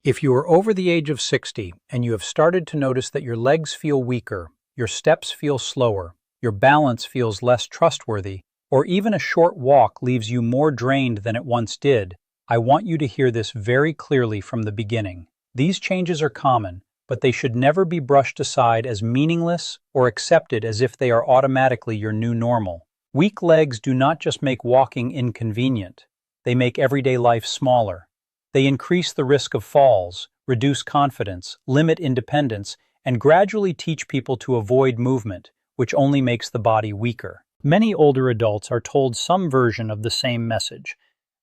If you are over the age of 60 and you have started to notice that your legs feel weaker, your steps feel slower, your balance feels less trustworthy, or even a short walk leaves you more drained than it once did, I want you to hear this very clearly from the beginning. These changes are common, but they should never be brushed aside as meaningless or accepted as if they are automatically your new normal. Weak legs do not just make walking inconvenient, they make everyday life smaller. They increase the risk of falls, reduce confidence, limit independence, and gradually teach people to avoid movement, which only makes the body weaker. Many older adults are told some version of the same message.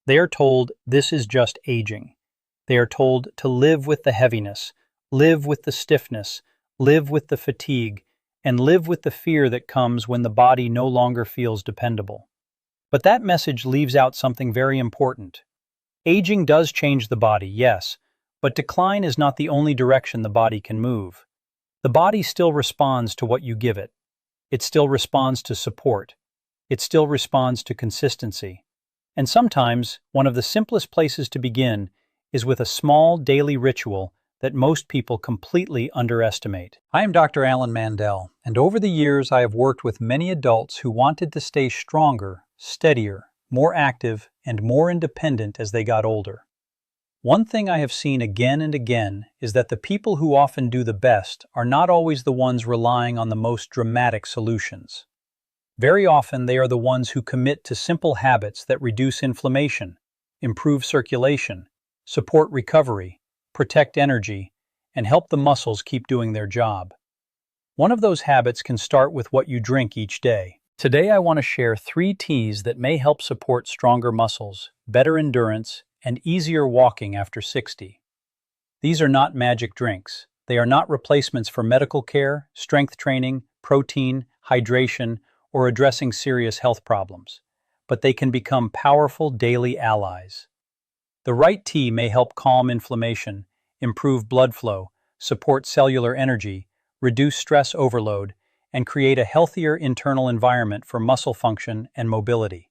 They are told this is just aging. They are told to live with the heaviness, live with the stiffness, live with the fatigue, and live with the fear that comes when the body no longer feels dependable. But that message leaves out something very important. Aging does change the body, yes, but decline is not the only direction the body can move. The body still responds to what you give it. It still responds to support. It still responds to consistency. And sometimes, one of the simplest places to begin is with a small daily ritual that most people completely underestimate. I am Dr. Alan Mandell, and over the years I have worked with many adults who wanted to stay stronger, steadier, more active, and more independent as they got older. One thing I have seen again and again is that the people who often do the best are not always the ones relying on the most dramatic solutions. Very often they are the ones who commit to simple habits that reduce inflammation, improve circulation, support recovery, protect energy, and help the muscles keep doing their job. One of those habits can start with what you drink each day. Today I want to share 3 teas that may help support stronger muscles, better endurance, and easier walking after 60. These are not magic drinks. They are not replacements for medical care, strength training, protein, hydration, or addressing serious health problems. But they can become powerful daily allies. The right tea may help calm inflammation, improve blood flow, support cellular energy, reduce stress overload, and create a healthier internal environment for muscle function and mobility.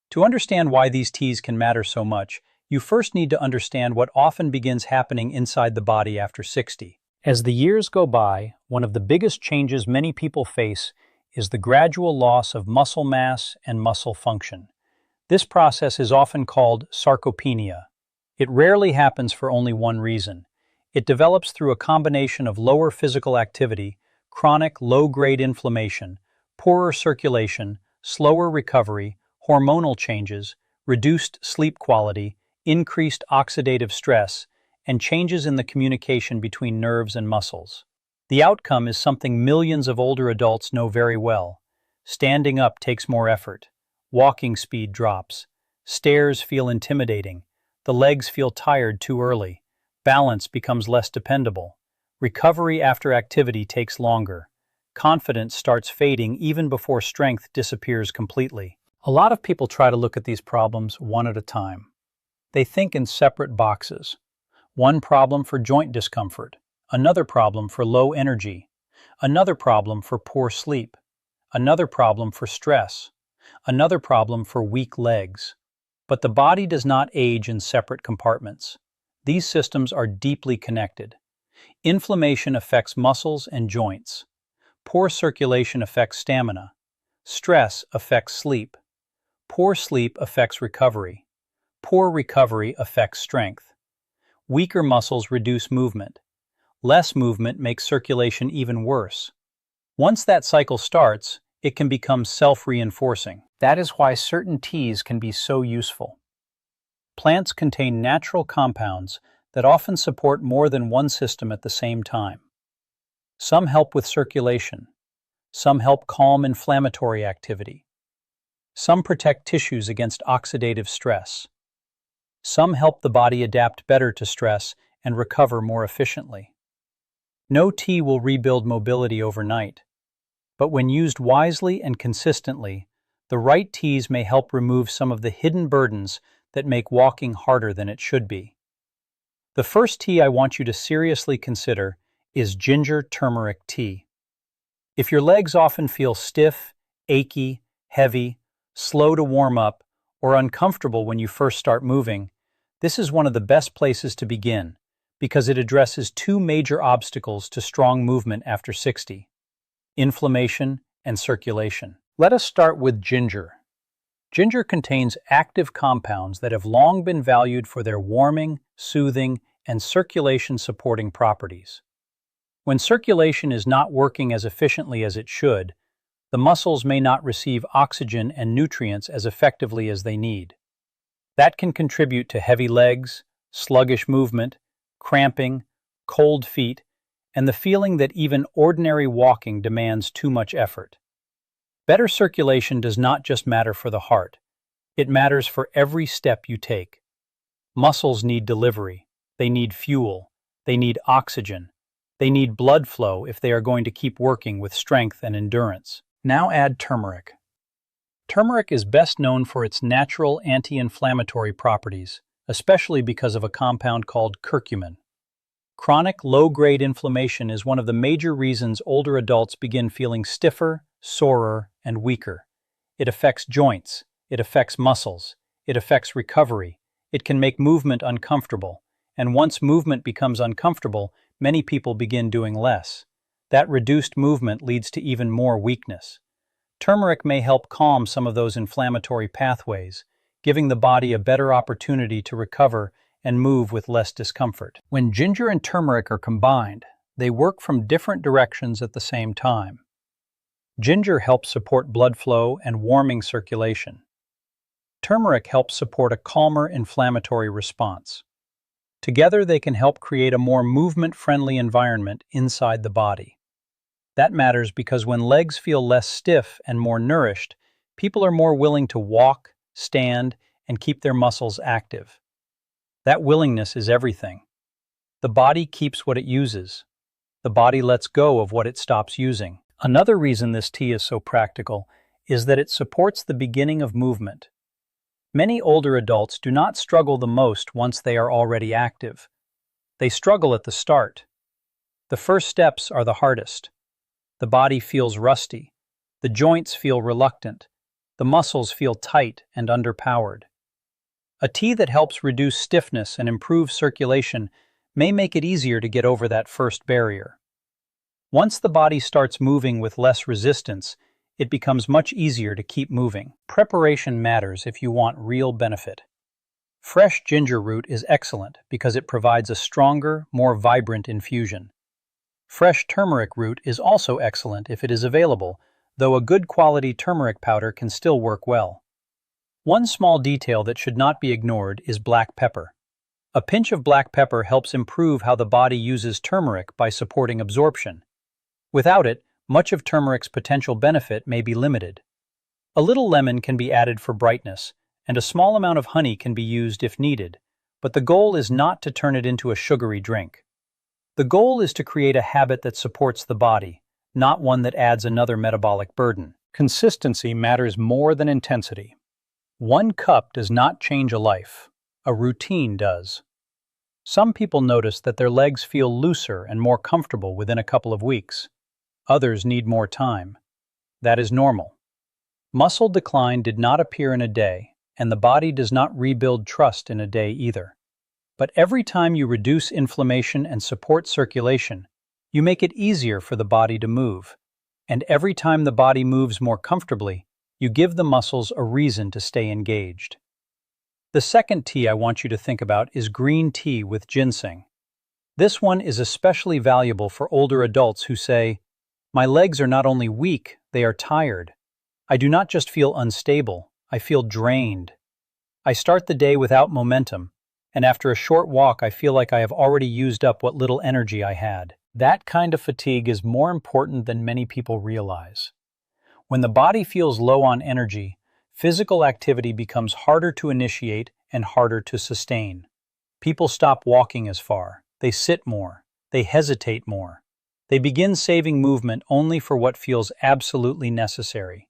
To understand why these teas can matter so much, you first need to understand what often begins happening inside the body after 60. As the years go by, one of the biggest changes many people face is the gradual loss of muscle mass and muscle function. This process is often called sarcopenia. It rarely happens for only one reason. It develops through a combination of lower physical activity, chronic low-grade inflammation, poorer circulation, slower recovery, hormonal changes, reduced sleep quality, increased oxidative stress, and changes in the communication between nerves and muscles. The outcome is something millions of older adults know very well. Standing up takes more effort. Walking speed drops. Stairs feel intimidating. The legs feel tired too early. Balance becomes less dependable. Recovery after activity takes longer. Confidence starts fading even before strength disappears completely. A lot of people try to look at these problems one at a time. They think in separate boxes. One problem for joint discomfort, another problem for low energy, another problem for poor sleep, another problem for stress, another problem for weak legs. But the body does not age in separate compartments. These systems are deeply connected. Inflammation affects muscles and joints. Poor circulation affects stamina. Stress affects sleep. Poor sleep affects recovery. Poor recovery affects strength. Weaker muscles reduce movement. Less movement makes circulation even worse. Once that cycle starts, it can become self-reinforcing. That is why certain teas can be so useful. Plants contain natural compounds that often support more than one system at the same time. Some help with circulation. Some help calm inflammatory activity. Some protect tissues against oxidative stress. Some help the body adapt better to stress and recover more efficiently. No tea will rebuild mobility overnight, but when used wisely and consistently, the right teas may help remove some of the hidden burdens that make walking harder than it should be. The first tea I want you to seriously consider is Ginger Turmeric Tea. If your legs often feel stiff, achy, heavy, slow to warm up, or uncomfortable when you first start moving, this is one of the best places to begin, because it addresses two major obstacles to strong movement after 60: inflammation and circulation. Let us start with ginger. Ginger contains active compounds that have long been valued for their warming, soothing, and circulation-supporting properties. When circulation is not working as efficiently as it should, the muscles may not receive oxygen and nutrients as effectively as they need. That can contribute to heavy legs, sluggish movement, cramping, cold feet, and the feeling that even ordinary walking demands too much effort. Better circulation does not just matter for the heart. It matters for every step you take. Muscles need delivery. They need fuel. They need oxygen. They need blood flow if they are going to keep working with strength and endurance. Now add turmeric. Turmeric is best known for its natural anti-inflammatory properties, especially because of a compound called curcumin. Chronic low-grade inflammation is one of the major reasons older adults begin feeling stiffer, sorer, and weaker. It affects joints, it affects muscles, it affects recovery, it can make movement uncomfortable, and once movement becomes uncomfortable, many people begin doing less. That reduced movement leads to even more weakness. Turmeric may help calm some of those inflammatory pathways, giving the body a better opportunity to recover and move with less discomfort. When ginger and turmeric are combined, they work from different directions at the same time. Ginger helps support blood flow and warming circulation. Turmeric helps support a calmer inflammatory response. Together, they can help create a more movement-friendly environment inside the body. That matters because when legs feel less stiff and more nourished, people are more willing to walk, stand, and keep their muscles active. That willingness is everything. The body keeps what it uses. The body lets go of what it stops using. Another reason this tea is so practical is that it supports the beginning of movement. Many older adults do not struggle the most once they are already active. They struggle at the start. The first steps are the hardest. The body feels rusty. The joints feel reluctant. The muscles feel tight and underpowered. A tea that helps reduce stiffness and improve circulation may make it easier to get over that first barrier. Once the body starts moving with less resistance, it becomes much easier to keep moving. Preparation matters if you want real benefit. Fresh ginger root is excellent because it provides a stronger, more vibrant infusion. Fresh turmeric root is also excellent if it is available, though a good quality turmeric powder can still work well. One small detail that should not be ignored is black pepper. A pinch of black pepper helps improve how the body uses turmeric by supporting absorption. Without it, much of turmeric's potential benefit may be limited. A little lemon can be added for brightness, and a small amount of honey can be used if needed, but the goal is not to turn it into a sugary drink. The goal is to create a habit that supports the body, not one that adds another metabolic burden. Consistency matters more than intensity. 1 cup does not change a life. A routine does. Some people notice that their legs feel looser and more comfortable within a couple of weeks. Others need more time. That is normal. Muscle decline did not appear in a day, and the body does not rebuild trust in a day either. But every time you reduce inflammation and support circulation, you make it easier for the body to move. And every time the body moves more comfortably, you give the muscles a reason to stay engaged. The second tea I want you to think about is green tea with ginseng. This one is especially valuable for older adults who say, "My legs are not only weak, they are tired. I do not just feel unstable, I feel drained. I start the day without momentum, and after a short walk I feel like I have already used up what little energy I had." That kind of fatigue is more important than many people realize. When the body feels low on energy, physical activity becomes harder to initiate and harder to sustain. People stop walking as far, they sit more, they hesitate more. They begin saving movement only for what feels absolutely necessary.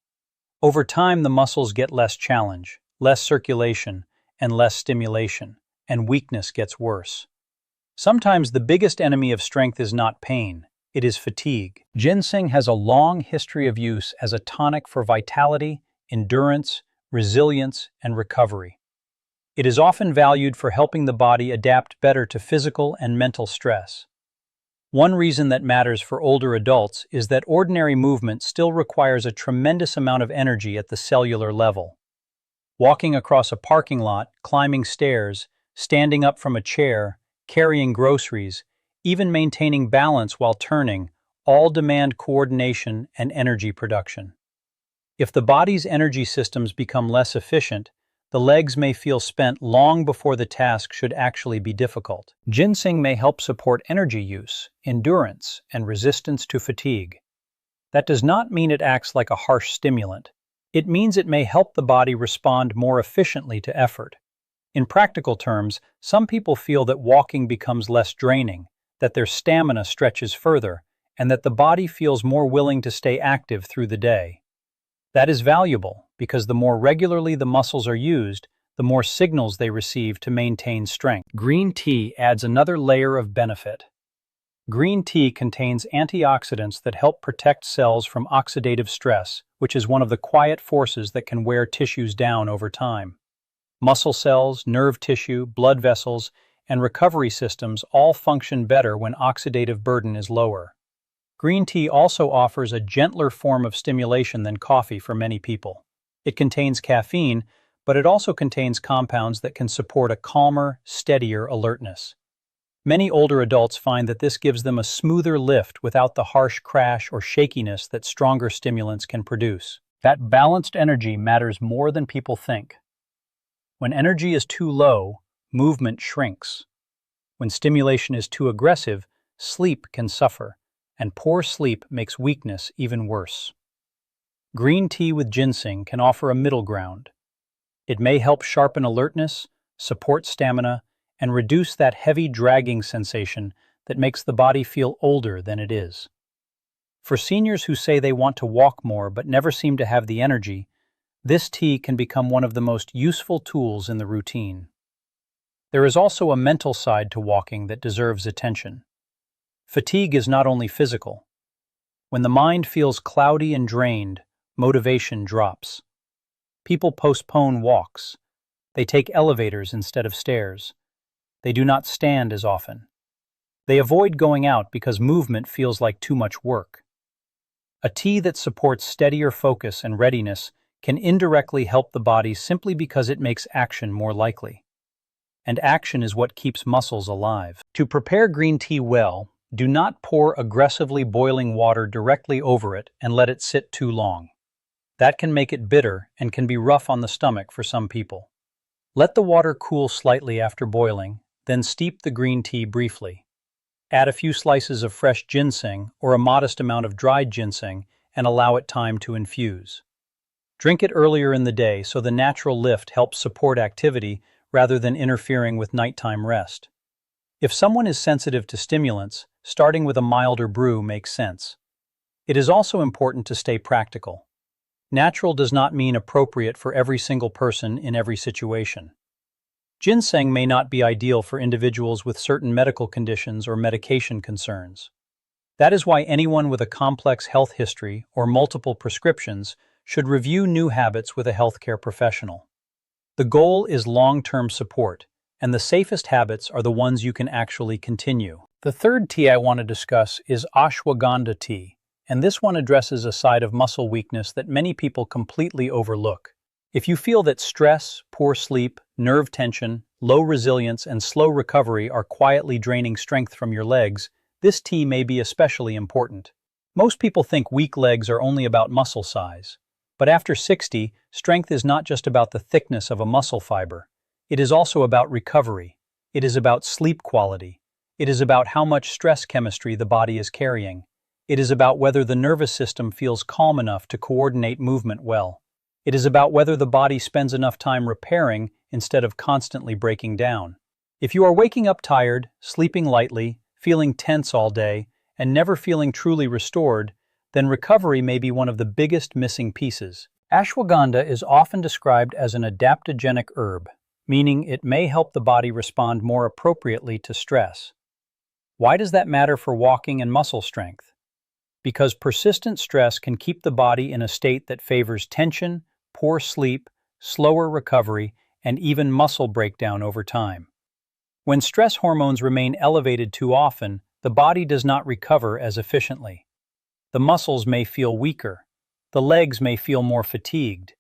Over time, the muscles get less challenge, less circulation, and less stimulation, and weakness gets worse. Sometimes the biggest enemy of strength is not pain, it is fatigue. Ginseng has a long history of use as a tonic for vitality, endurance, resilience, and recovery. It is often valued for helping the body adapt better to physical and mental stress. One reason that matters for older adults is that ordinary movement still requires a tremendous amount of energy at the cellular level. Walking across a parking lot, climbing stairs, standing up from a chair, carrying groceries, even maintaining balance while turning, all demand coordination and energy production. If the body's energy systems become less efficient, the legs may feel spent long before the task should actually be difficult. Ginseng may help support energy use, endurance, and resistance to fatigue. That does not mean it acts like a harsh stimulant. It means it may help the body respond more efficiently to effort. In practical terms, some people feel that walking becomes less draining, that their stamina stretches further, and that the body feels more willing to stay active through the day. That is valuable because the more regularly the muscles are used, the more signals they receive to maintain strength. Green tea adds another layer of benefit. Green tea contains antioxidants that help protect cells from oxidative stress, which is one of the quiet forces that can wear tissues down over time. Muscle cells, nerve tissue, blood vessels, and recovery systems all function better when oxidative burden is lower. Green tea also offers a gentler form of stimulation than coffee for many people. It contains caffeine, but it also contains compounds that can support a calmer, steadier alertness. Many older adults find that this gives them a smoother lift without the harsh crash or shakiness that stronger stimulants can produce. That balanced energy matters more than people think. When energy is too low, movement shrinks. When stimulation is too aggressive, sleep can suffer, and poor sleep makes weakness even worse. Green tea with ginseng can offer a middle ground. It may help sharpen alertness, support stamina, and reduce that heavy dragging sensation that makes the body feel older than it is. For seniors who say they want to walk more but never seem to have the energy, this tea can become one of the most useful tools in the routine. There is also a mental side to walking that deserves attention. Fatigue is not only physical. When the mind feels cloudy and drained, motivation drops. People postpone walks. They take elevators instead of stairs. They do not stand as often. They avoid going out because movement feels like too much work. A tea that supports steadier focus and readiness can indirectly help the body simply because it makes action more likely. And action is what keeps muscles alive. To prepare green tea well, do not pour aggressively boiling water directly over it and let it sit too long. That can make it bitter and can be rough on the stomach for some people. Let the water cool slightly after boiling, then steep the green tea briefly. Add a few slices of fresh ginseng or a modest amount of dried ginseng and allow it time to infuse. Drink it earlier in the day so the natural lift helps support activity rather than interfering with nighttime rest. If someone is sensitive to stimulants, starting with a milder brew makes sense. It is also important to stay practical. Natural does not mean appropriate for every single person in every situation. Ginseng may not be ideal for individuals with certain medical conditions or medication concerns. That is why anyone with a complex health history or multiple prescriptions should review new habits with a healthcare professional. The goal is long-term support, and the safest habits are the ones you can actually continue. The third tea I want to discuss is Ashwagandha tea, and this one addresses a side of muscle weakness that many people completely overlook. If you feel that stress, poor sleep, nerve tension, low resilience, and slow recovery are quietly draining strength from your legs, this tea may be especially important. Most people think weak legs are only about muscle size. But after 60, strength is not just about the thickness of a muscle fiber. It is also about recovery. It is about sleep quality. It is about how much stress chemistry the body is carrying. It is about whether the nervous system feels calm enough to coordinate movement well. It is about whether the body spends enough time repairing instead of constantly breaking down. If you are waking up tired, sleeping lightly, feeling tense all day, and never feeling truly restored, then recovery may be one of the biggest missing pieces. Ashwagandha is often described as an adaptogenic herb, meaning it may help the body respond more appropriately to stress. Why does that matter for walking and muscle strength? Because persistent stress can keep the body in a state that favors tension, poor sleep, slower recovery, and even muscle breakdown over time. When stress hormones remain elevated too often, the body does not recover as efficiently. The muscles may feel weaker, the legs may feel more fatigued,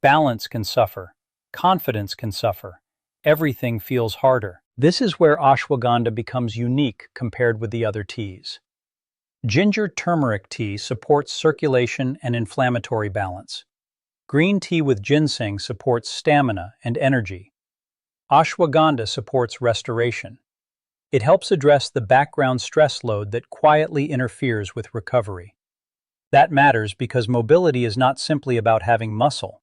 balance can suffer, confidence can suffer, everything feels harder. This is where ashwagandha becomes unique compared with the other teas. Ginger Turmeric Tea supports circulation and inflammatory balance. Green tea with ginseng supports stamina and energy. Ashwagandha supports restoration. It helps address the background stress load that quietly interferes with recovery. That matters because mobility is not simply about having muscle.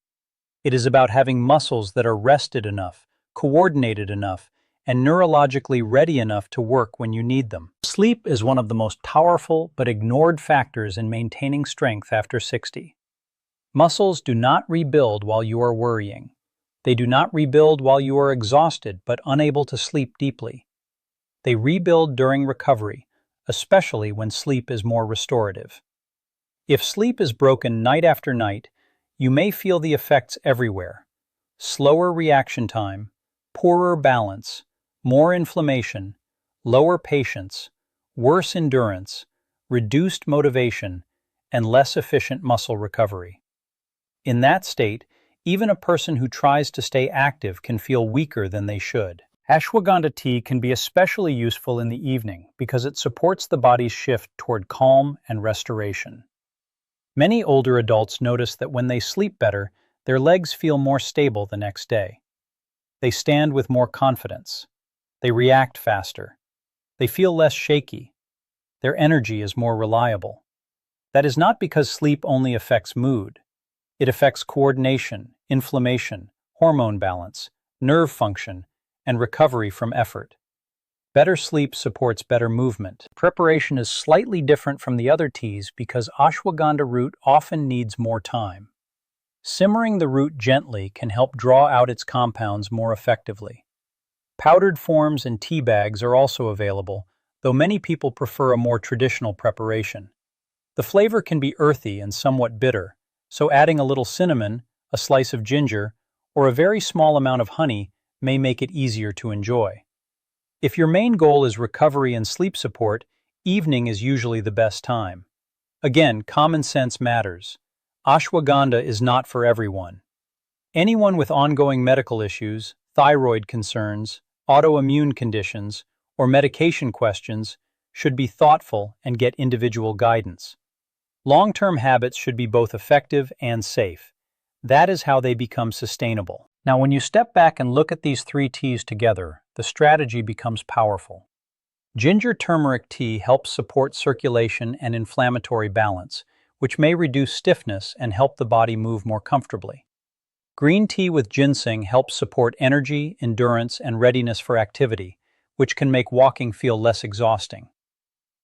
It is about having muscles that are rested enough, coordinated enough, and neurologically ready enough to work when you need them. Sleep is one of the most powerful but ignored factors in maintaining strength after 60. Muscles do not rebuild while you are worrying. They do not rebuild while you are exhausted but unable to sleep deeply. They rebuild during recovery, especially when sleep is more restorative. If sleep is broken night after night, you may feel the effects everywhere. Slower reaction time, poorer balance, more inflammation, lower patience, worse endurance, reduced motivation, and less efficient muscle recovery. In that state, even a person who tries to stay active can feel weaker than they should. Ashwagandha tea can be especially useful in the evening because it supports the body's shift toward calm and restoration. Many older adults notice that when they sleep better, their legs feel more stable the next day. They stand with more confidence. They react faster. They feel less shaky. Their energy is more reliable. That is not because sleep only affects mood. It affects coordination, inflammation, hormone balance, nerve function, and recovery from effort. Better sleep supports better movement. Preparation is slightly different from the other teas because ashwagandha root often needs more time. Simmering the root gently can help draw out its compounds more effectively. Powdered forms and tea bags are also available, though many people prefer a more traditional preparation. The flavor can be earthy and somewhat bitter, so adding a little cinnamon, a slice of ginger, or a very small amount of honey may make it easier to enjoy. If your main goal is recovery and sleep support, evening is usually the best time. Again, common sense matters. Ashwagandha is not for everyone. Anyone with ongoing medical issues, thyroid concerns, autoimmune conditions, or medication questions should be thoughtful and get individual guidance. Long-term habits should be both effective and safe. That is how they become sustainable. Now, when you step back and look at these three teas together, the strategy becomes powerful. Ginger turmeric tea helps support circulation and inflammatory balance, which may reduce stiffness and help the body move more comfortably. Green tea with ginseng helps support energy, endurance, and readiness for activity, which can make walking feel less exhausting.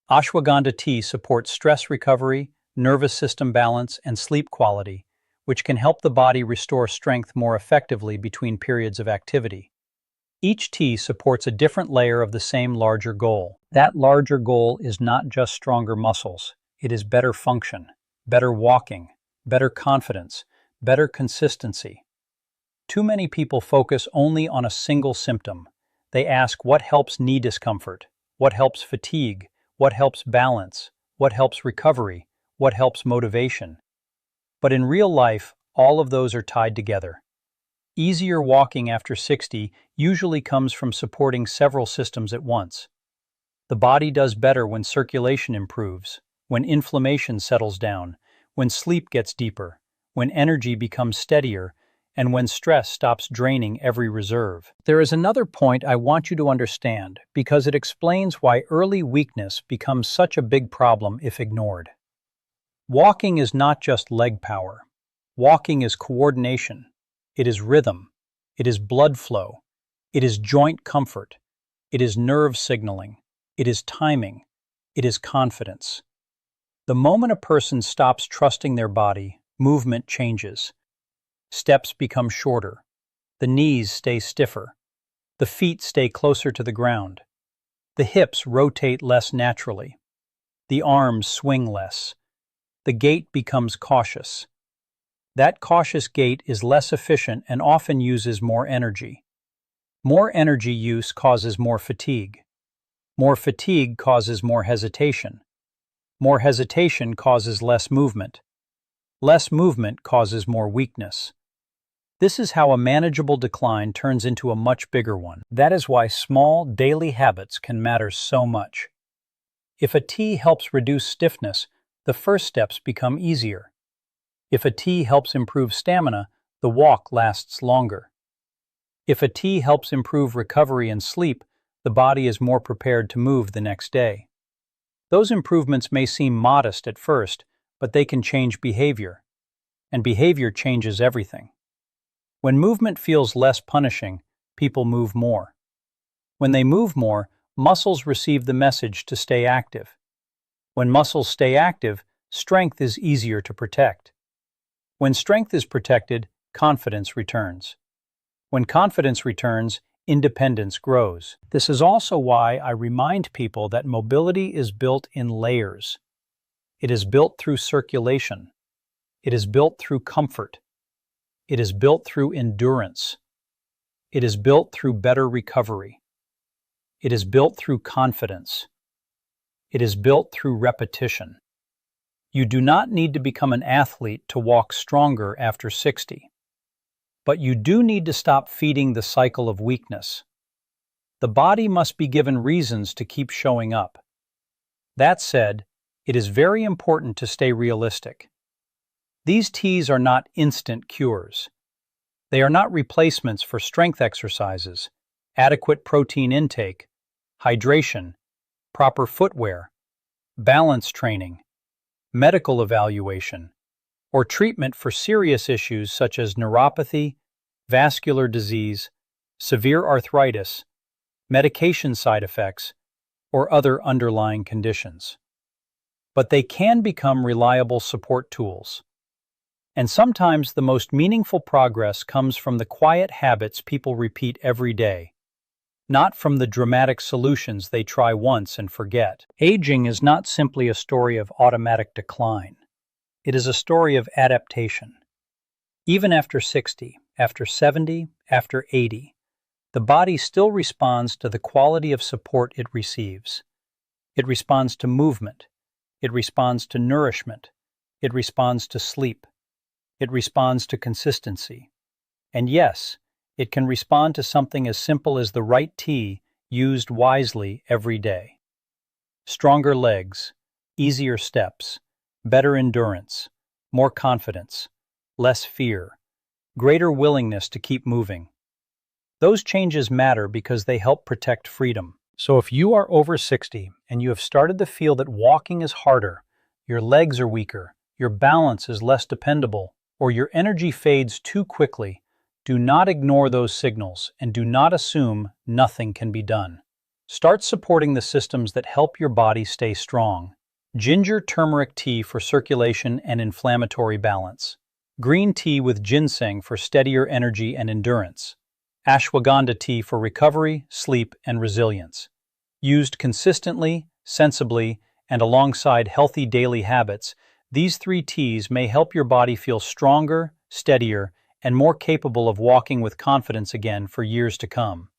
Ashwagandha tea supports stress recovery, nervous system balance, and sleep quality, which can help the body restore strength more effectively between periods of activity. Each tea supports a different layer of the same larger goal. That larger goal is not just stronger muscles, it is better function, better walking, better confidence, better consistency. Too many people focus only on a single symptom. They ask what helps knee discomfort, what helps fatigue, what helps balance, what helps recovery, what helps motivation. But in real life, all of those are tied together. Easier walking after 60 usually comes from supporting several systems at once. The body does better when circulation improves, when inflammation settles down, when sleep gets deeper, when energy becomes steadier, and when stress stops draining every reserve. There is another point I want you to understand because it explains why early weakness becomes such a big problem if ignored. Walking is not just leg power. Walking is coordination. It is rhythm. It is blood flow. It is joint comfort. It is nerve signaling. It is timing. It is confidence. The moment a person stops trusting their body, movement changes. Steps become shorter. The knees stay stiffer. The feet stay closer to the ground. The hips rotate less naturally. The arms swing less. The gait becomes cautious. That cautious gait is less efficient and often uses more energy. More energy use causes more fatigue. More fatigue causes more hesitation. More hesitation causes less movement. Less movement causes more weakness. This is how a manageable decline turns into a much bigger one. That is why small, daily habits can matter so much. If a tea helps reduce stiffness, the first steps become easier. If a tea helps improve stamina, the walk lasts longer. If a tea helps improve recovery and sleep, the body is more prepared to move the next day. Those improvements may seem modest at first, but they can change behavior. And behavior changes everything. When movement feels less punishing, people move more. When they move more, muscles receive the message to stay active. When muscles stay active, strength is easier to protect. When strength is protected, confidence returns. When confidence returns, independence grows. This is also why I remind people that mobility is built in layers. It is built through circulation. It is built through comfort. It is built through endurance. It is built through better recovery. It is built through confidence. It is built through repetition. You do not need to become an athlete to walk stronger after 60. But you do need to stop feeding the cycle of weakness. The body must be given reasons to keep showing up. That said, it is very important to stay realistic. These teas are not instant cures. They are not replacements for strength exercises, adequate protein intake, hydration, proper footwear, balance training, medical evaluation, or treatment for serious issues such as neuropathy, vascular disease, severe arthritis, medication side effects, or other underlying conditions. But they can become reliable support tools. And sometimes the most meaningful progress comes from the quiet habits people repeat every day, not from the dramatic solutions they try once and forget. Aging is not simply a story of automatic decline. It is a story of adaptation. Even after 60, after 70, after 80, the body still responds to the quality of support it receives. It responds to movement. It responds to nourishment. It responds to sleep. It responds to consistency. And yes, it can respond to something as simple as the right tea used wisely every day. Stronger legs, easier steps, better endurance, more confidence, less fear, greater willingness to keep moving. Those changes matter because they help protect freedom. So if you are over 60 and you have started to feel that walking is harder, your legs are weaker, your balance is less dependable, or your energy fades too quickly, do not ignore those signals and do not assume nothing can be done. Start supporting the systems that help your body stay strong. Ginger Turmeric Tea for circulation and inflammatory balance. Green tea with ginseng for steadier energy and endurance. Ashwagandha tea for recovery, sleep, and resilience. Used consistently, sensibly, and alongside healthy daily habits, these 3 teas may help your body feel stronger, steadier, and more capable of walking with confidence again for years to come.